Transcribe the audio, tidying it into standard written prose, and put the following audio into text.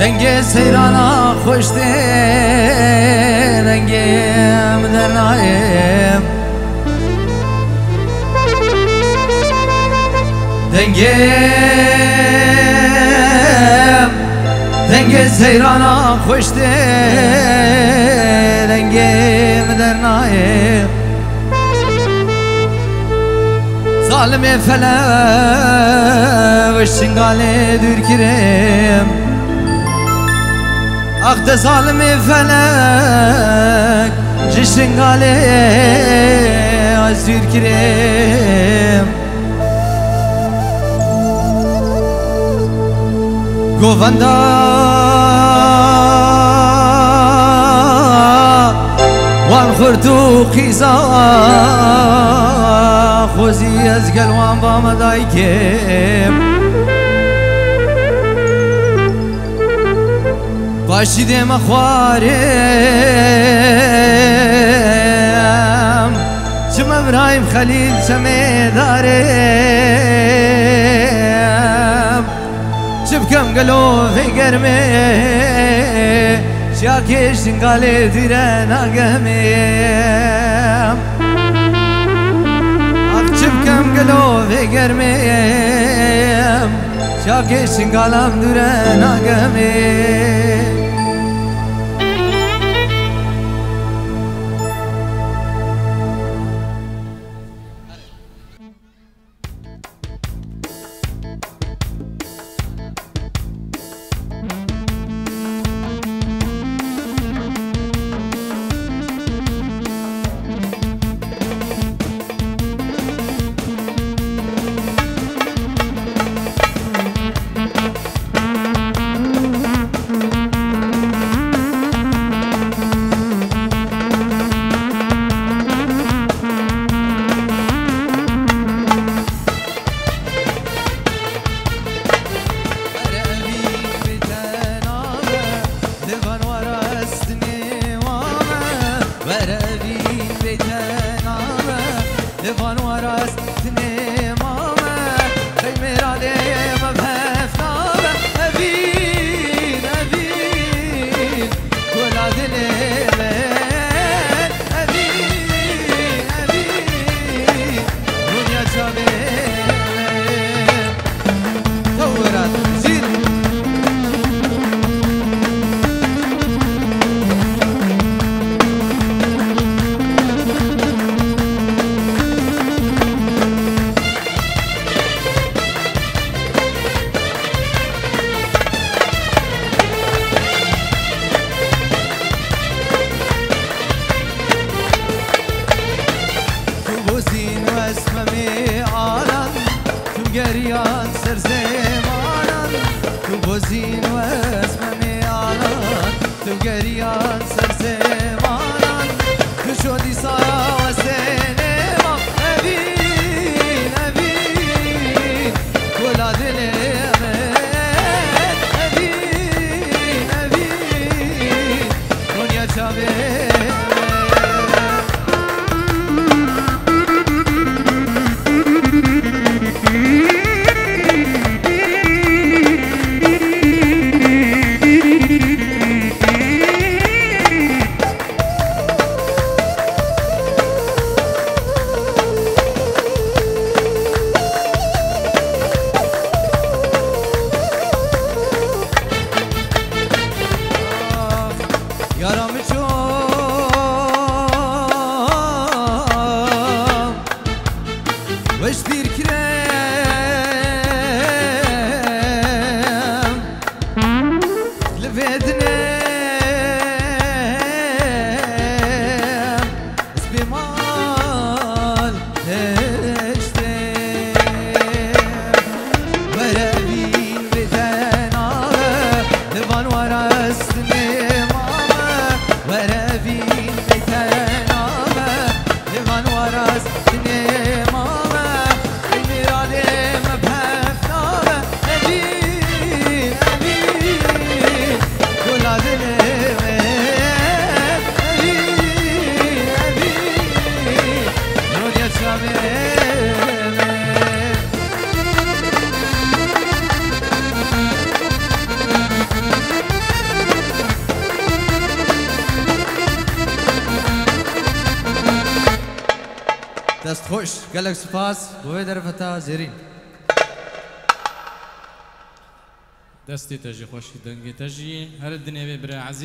دنگ سیرانا خوش ده دنگم در نایم دنگ سیرانا خوش ده دنگم در نایم ظالم فلک و شنگاله دور کرم اخت ظالم فلک جشنگاله از دور کرم گووندا وان خورتو خیزا خوزی از گلوان با مدایکم باشی دیم خوارم چم ابراهیم خلیل چمه دارم چبکم گلو فکرمه شاکش نگاله دیره ناگمیم چبکم گلو فکرمیم شاکش نگالم دیره ناگمیم دست خوش گلک سپاس بوی درفتا زیرین دەستی تەژی خۆشی دەنگی تەژی هەر دنێ بێ برا عەزیز